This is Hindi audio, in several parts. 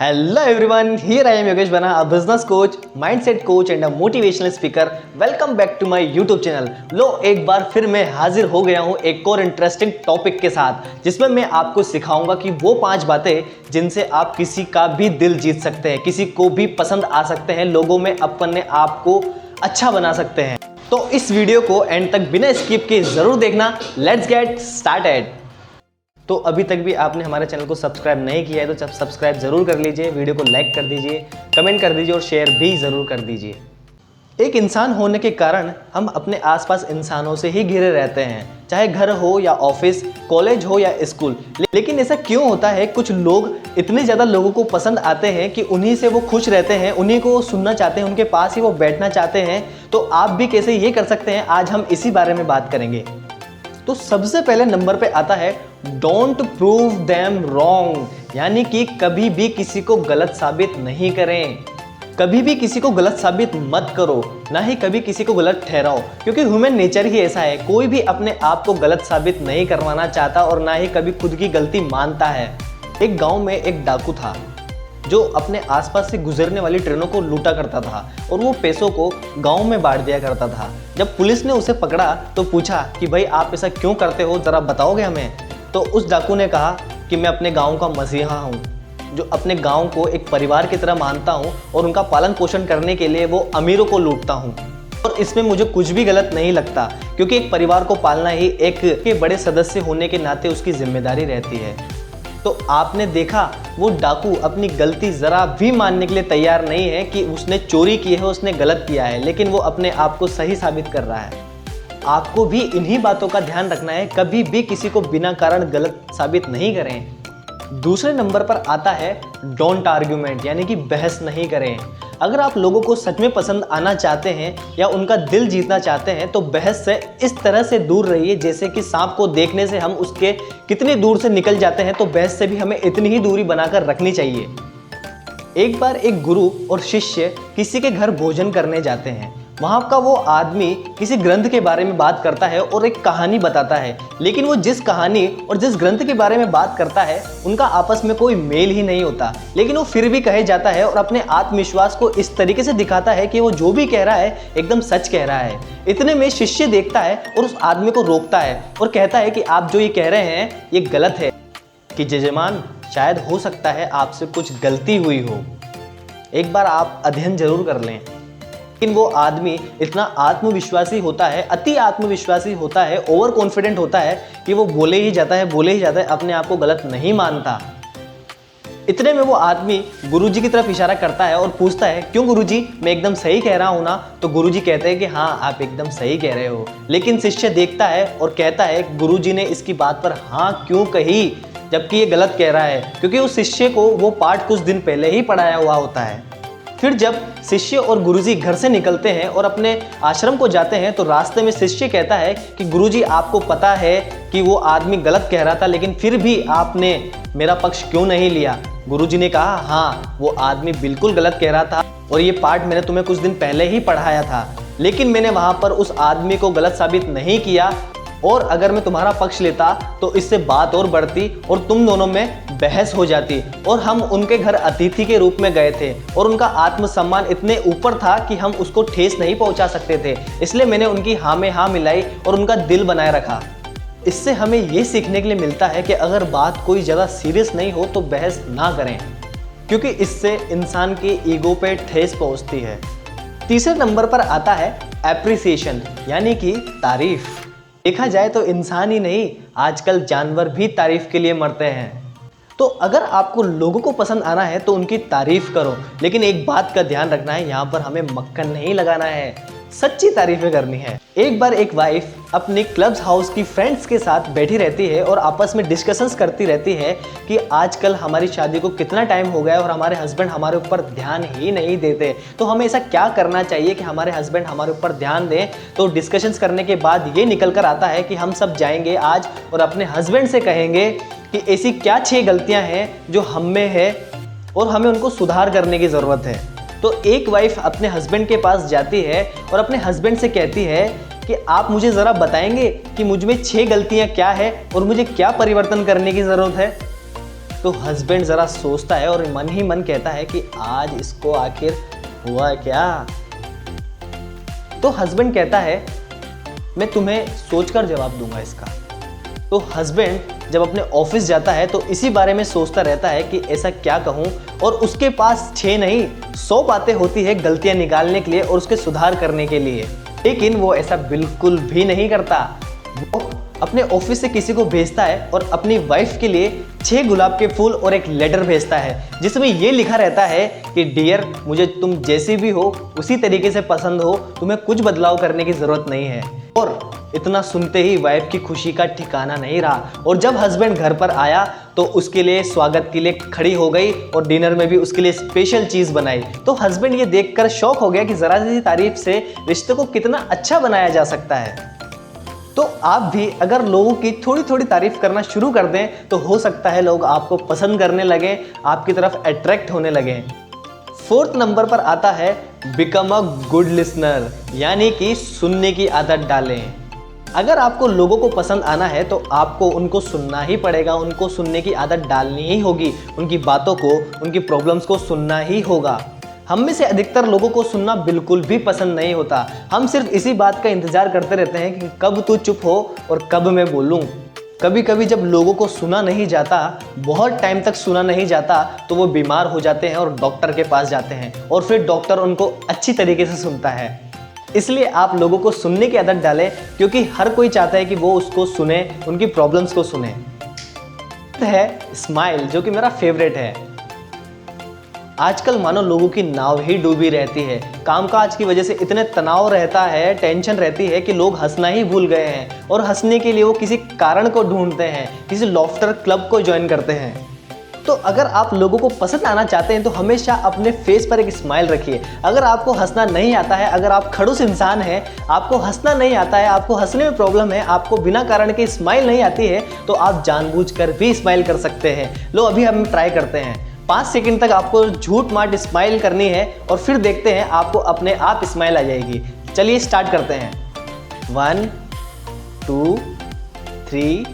Hello everyone, here I am Yogesh Bana, a business coach, mindset coach and a motivational speaker. Welcome back to my YouTube channel. लो एक बार फिर मैं हाजिर हो गया हूँ एक और इंटरेस्टिंग टॉपिक के साथ, जिसमें मैं आपको सिखाऊंगा कि वो 5 बातें जिनसे आप किसी का भी दिल जीत सकते हैं, किसी को भी पसंद आ सकते हैं, लोगों में अपने आप को अच्छा बना सकते हैं। तो इस वीडियो को एंड तक बिना स्किप के जरूर देखना। Let's get started. तो अभी तक भी आपने हमारे चैनल को सब्सक्राइब नहीं किया है तो सब्सक्राइब जरूर कर लीजिए, वीडियो को लाइक कर दीजिए, कमेंट कर दीजिए और शेयर भी ज़रूर कर दीजिए। एक इंसान होने के कारण हम अपने आसपास इंसानों से ही घिरे रहते हैं, चाहे घर हो या ऑफिस, कॉलेज हो या स्कूल। लेकिन ऐसा क्यों होता है? कुछ लोग इतने ज़्यादा लोगों को पसंद आते हैं कि उन्हीं से वो खुश रहते हैं, उन्हीं को सुनना चाहते हैं, उनके पास ही वो बैठना चाहते हैं। तो आप भी कैसे ये कर सकते हैं, आज हम इसी बारे में बात करेंगे। तो सबसे पहले नंबर पे आता है डोंट प्रूव देम रॉन्ग, यानी कि कभी भी किसी को गलत साबित नहीं करें। कभी भी किसी को गलत साबित मत करो, ना ही कभी किसी को गलत ठहराओ, क्योंकि ह्यूमन नेचर ही ऐसा है। कोई भी अपने आप को गलत साबित नहीं करवाना चाहता और ना ही कभी खुद की गलती मानता है। एक गांव में एक डाकू था जो अपने आसपास से गुजरने वाली ट्रेनों को लूटा करता था और वो पैसों को गांव में बांट दिया करता था। जब पुलिस ने उसे पकड़ा तो पूछा कि भाई आप ऐसा क्यों करते हो, ज़रा बताओगे हमें? तो उस डाकू ने कहा कि मैं अपने गांव का मसीहा हूँ, जो अपने गांव को एक परिवार की तरह मानता हूँ और उनका पालन पोषण करने के लिए वो अमीरों को लूटता हूँ। और इसमें मुझे कुछ भी गलत नहीं लगता, क्योंकि एक परिवार को पालना ही एक के बड़े सदस्य होने के नाते उसकी जिम्मेदारी रहती है। तो आपने देखा वो डाकू अपनी गलती ज़रा भी मानने के लिए तैयार नहीं है कि उसने चोरी की है, उसने गलत किया है, लेकिन वो अपने आप को सही साबित कर रहा है। आपको भी इन्हीं बातों का ध्यान रखना है, कभी भी किसी को बिना कारण गलत साबित नहीं करें। दूसरे नंबर पर आता है डोंट आर्ग्यूमेंट, यानी कि बहस नहीं करें। अगर आप लोगों को सच में पसंद आना चाहते हैं या उनका दिल जीतना चाहते हैं तो बहस से इस तरह से दूर रहिए जैसे कि सांप को देखने से हम उसके कितनी दूर से निकल जाते हैं, तो बहस से भी हमें इतनी ही दूरी बनाकर रखनी चाहिए। एक बार एक गुरु और शिष्य किसी के घर भोजन करने जाते हैं। वहाँ का वो आदमी किसी ग्रंथ के बारे में बात करता है और एक कहानी बताता है, लेकिन वो जिस कहानी और जिस ग्रंथ के बारे में बात करता है उनका आपस में कोई मेल ही नहीं होता। लेकिन वो फिर भी कहे जाता है और अपने आत्मविश्वास को इस तरीके से दिखाता है कि वो जो भी कह रहा है एकदम सच कह रहा है। इतने में शिष्य देखता है और उस आदमी को रोकता है और कहता है कि आप जो ये कह रहे हैं ये गलत है, कि जजमान शायद हो सकता है आपसे कुछ गलती हुई हो, एक बार आप अध्ययन जरूर कर लें। लेकिन वो आदमी इतना आत्मविश्वासी होता है, अति आत्मविश्वासी होता है, ओवर कॉन्फिडेंट होता है कि वो बोले ही जाता है, अपने आप को गलत नहीं मानता। इतने में वो आदमी गुरुजी की तरफ इशारा करता है और पूछता है, क्यों गुरुजी, मैं एकदम सही कह रहा हूँ ना? तो गुरुजी कहते हैं कि हाँ आप एकदम सही कह रहे हो। लेकिन शिष्य देखता है और कहता है गुरुजी ने इसकी बात पर हाँ क्यों कही, जबकि ये गलत कह रहा है, क्योंकि उस शिष्य को वो पाठ कुछ दिन पहले ही पढ़ाया हुआ होता है। फिर जब शिष्य और गुरुजी घर से निकलते हैं और अपने आश्रम को जाते हैं तो रास्ते में शिष्य कहता है कि गुरुजी आपको पता है कि वो आदमी गलत कह रहा था, लेकिन फिर भी आपने मेरा पक्ष क्यों नहीं लिया? गुरुजी ने कहा हाँ वो आदमी बिल्कुल गलत कह रहा था और ये पाठ मैंने तुम्हें कुछ दिन पहले ही पढ़ाया था, लेकिन मैंने वहाँ पर उस आदमी को गलत साबित नहीं किया, और अगर मैं तुम्हारा पक्ष लेता तो इससे बात और बढ़ती और तुम दोनों में बहस हो जाती। और हम उनके घर अतिथि के रूप में गए थे और उनका आत्मसम्मान इतने ऊपर था कि हम उसको ठेस नहीं पहुंचा सकते थे, इसलिए मैंने उनकी हाँ में हाँ मिलाई और उनका दिल बनाए रखा। इससे हमें ये सीखने के लिए मिलता है कि अगर बात कोई ज़्यादा सीरियस नहीं हो तो बहस ना करें, क्योंकि इससे इंसान के ईगो पे ठेस पहुँचती है। तीसरे नंबर पर आता है एप्रिसिएशन, यानी कि तारीफ। देखा जाए तो इंसान ही नहीं, आजकल जानवर भी तारीफ के लिए मरते हैं। तो अगर आपको लोगों को पसंद आना है तो उनकी तारीफ करो, लेकिन एक बात का ध्यान रखना है, यहाँ पर हमें मक्खन नहीं लगाना है, सच्ची तारीफें करनी है। एक बार एक वाइफ अपने क्लब हाउस की फ्रेंड्स के साथ बैठी रहती है और आपस में डिस्कशंस करती रहती है कि आजकल हमारी शादी को कितना टाइम हो गया और हमारे हस्बैंड हमारे ऊपर ध्यान ही नहीं देते, तो हमें ऐसा क्या करना चाहिए कि हमारे हस्बैंड हमारे ऊपर ध्यान दें। तो डिस्कशंस करने के बाद ये निकल कर आता है कि हम सब जाएंगे आज और अपने हस्बैंड से कहेंगे कि ऐसी क्या 6 गलतियाँ हैं जो हम में है और हमें उनको सुधार करने की ज़रूरत है। तो एक वाइफ अपने हस्बैंड के पास जाती है और अपने हस्बैंड से कहती है कि आप मुझे ज़रा बताएंगे कि मुझ में 6 गलतियाँ क्या है और मुझे क्या परिवर्तन करने की ज़रूरत है। तो हस्बैंड ज़रा सोचता है और मन ही मन कहता है कि आज इसको आखिर हुआ क्या। तो हस्बैंड कहता है मैं तुम्हें सोचकर जवाब दूंगा इसका। तो हस्बैंड जब अपने ऑफिस जाता है तो इसी बारे में सोचता रहता है कि ऐसा क्या कहूं, और उसके पास 6 नहीं 100 बातें होती है गलतियां निकालने के लिए और उसके सुधार करने के लिए, लेकिन वो ऐसा बिल्कुल भी नहीं करता। वो अपने ऑफिस से किसी को भेजता है और अपनी वाइफ के लिए 6 गुलाब के फूल और एक लेटर भेजता है जिसमें ये लिखा रहता है कि डियर, मुझे तुम जैसी भी हो उसी तरीके से पसंद हो, तुम्हें कुछ बदलाव करने की ज़रूरत नहीं है। और इतना सुनते ही वाइफ की खुशी का ठिकाना नहीं रहा, और जब हस्बैंड घर पर आया तो उसके लिए स्वागत के लिए खड़ी हो गई और डिनर में भी उसके लिए स्पेशल चीज़ बनाई। तो हस्बैंड ये देखकर शॉक हो गया कि ज़रा सी तारीफ से रिश्ते को कितना अच्छा बनाया जा सकता है। तो आप भी अगर लोगों की थोड़ी थोड़ी तारीफ करना शुरू कर दें तो हो सकता है लोग आपको पसंद करने लगे, आपकी तरफ अट्रैक्ट होने लगे। 4th नंबर पर आता है बिकम अ गुड लिसनर, यानी कि सुनने की आदत डालें। अगर आपको लोगों को पसंद आना है तो आपको उनको सुनना ही पड़ेगा, उनको सुनने की आदत डालनी ही होगी, उनकी बातों को, उनकी प्रॉब्लम्स को सुनना ही होगा। हम में से अधिकतर लोगों को सुनना बिल्कुल भी पसंद नहीं होता। हम सिर्फ इसी बात का इंतजार करते रहते हैं कि कब तू चुप हो और कब मैं बोलूं। कभी कभी जब लोगों को सुना नहीं जाता, बहुत टाइम तक सुना नहीं जाता, तो वो बीमार हो जाते हैं और डॉक्टर के पास जाते हैं और फिर डॉक्टर उनको अच्छी तरीके से सुनता है। इसलिए आप लोगों को सुनने की आदत डालें, क्योंकि हर कोई चाहता है कि वो उसको सुने, उनकी प्रॉब्लम्स को सुने। है स्माइल, जो कि मेरा फेवरेट है। आजकल मानो लोगों की नाव ही डूबी रहती है। कामकाज की वजह से इतने तनाव रहता है, टेंशन रहती है कि लोग हंसना ही भूल गए हैं, और हंसने के लिए वो किसी कारण को ढूंढते हैं, किसी लॉफ्टर क्लब को ज्वाइन करते हैं। तो अगर आप लोगों को पसंद आना चाहते हैं तो हमेशा अपने फेस पर एक स्माइल रखिए। अगर आपको हंसना नहीं आता है, अगर आप खड़ूस इंसान हैं, आपको हंसना नहीं आता है, आपको हंसने में प्रॉब्लम है, आपको बिना कारण के स्माइल नहीं आती है, तो आप जानबूझकर भी स्माइल कर सकते हैं। लो अभी हम ट्राई करते हैं। 5 सेकंड तक आपको झूठ माट स्माइल करनी है और फिर देखते हैं आपको अपने आप स्माइल आ जाएगी। चलिए स्टार्ट करते हैं। 1 2 3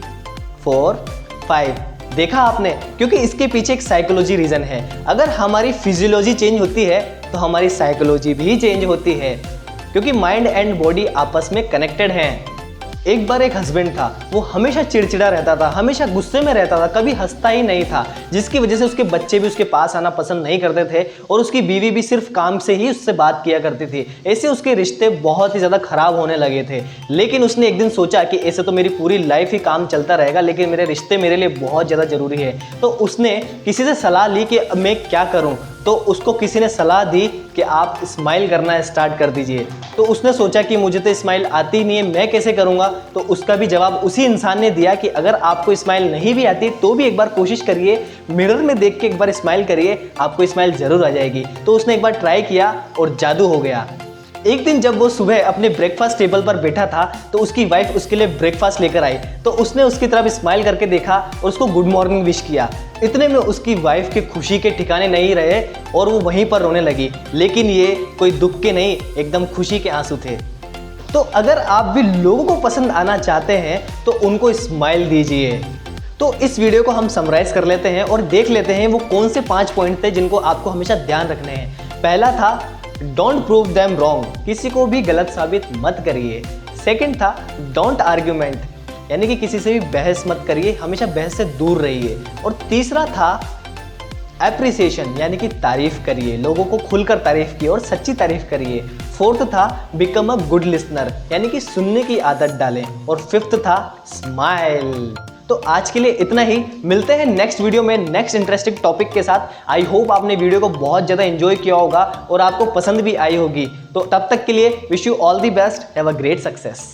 4 5। देखा आपने, क्योंकि इसके पीछे एक साइकोलॉजी रीजन है। अगर हमारी फिजियोलॉजी चेंज होती है तो हमारी साइकोलॉजी भी चेंज होती है, क्योंकि माइंड एंड बॉडी आपस में कनेक्टेड हैं। एक बार एक हस्बैंड था, वो हमेशा चिड़चिड़ा रहता था, हमेशा गुस्से में रहता था, कभी हंसता ही नहीं था, जिसकी वजह से उसके बच्चे भी उसके पास आना पसंद नहीं करते थे और उसकी बीवी भी सिर्फ काम से ही उससे बात किया करती थी। ऐसे उसके रिश्ते बहुत ही ज़्यादा खराब होने लगे थे। लेकिन उसने एक दिन सोचा कि ऐसे तो मेरी पूरी लाइफ ही काम चलता रहेगा, लेकिन मेरे रिश्ते मेरे लिए बहुत ज़्यादा ज़रूरी है। तो उसने किसी से सलाह ली कि अब मैं क्या करूँ। तो उसको किसी ने सलाह दी कि आप स्माइल करना स्टार्ट कर दीजिए। तो उसने सोचा कि मुझे तो स्माइल आती नहीं है, मैं कैसे करूँगा। तो उसका भी जवाब उसी इंसान ने दिया कि अगर आपको स्माइल नहीं भी आती तो भी एक बार कोशिश करिए, मिरर में देख के एक बार स्माइल करिए, आपको स्माइल ज़रूर आ जाएगी। तो उसने एक बार ट्राई किया और जादू हो गया। एक दिन जब वो सुबह अपने ब्रेकफास्ट टेबल पर बैठा था तो उसकी वाइफ उसके लिए ब्रेकफास्ट लेकर आई। तो उसने उसकी तरफ स्माइल करके देखा और उसको गुड मॉर्निंग विश किया। इतने में उसकी वाइफ के खुशी के ठिकाने नहीं रहे और वो वहीं पर रोने लगी। लेकिन ये कोई दुख के नहीं, एकदम खुशी के आंसू थे। तो अगर आप भी लोगों को पसंद आना चाहते हैं तो उनको स्माइल दीजिए। तो इस वीडियो को हम समराइज कर लेते हैं और देख लेते हैं वो कौन से 5 पॉइंट थे जिनको आपको हमेशा ध्यान रखने हैं। पहला था डोंट प्रूव देम रॉन्ग, किसी को भी गलत साबित मत करिए। सेकंड था डोंट आर्ग्यूमेंट, यानी कि किसी से भी बहस मत करिए, हमेशा बहस से दूर रहिए। और तीसरा था एप्रिसिएशन, यानी कि तारीफ करिए, लोगों को खुलकर तारीफ किए और सच्ची तारीफ करिए। फोर्थ था बिकम अ गुड लिसनर, यानी कि सुनने की आदत डालें। और फिफ्थ था स्माइल। तो आज के लिए इतना ही, मिलते हैं नेक्स्ट वीडियो में नेक्स्ट इंटरेस्टिंग टॉपिक के साथ। आई होप आपने वीडियो को बहुत ज़्यादा एंजॉय किया होगा और आपको पसंद भी आई होगी। तो तब तक के लिए wish you all the best, have a great success.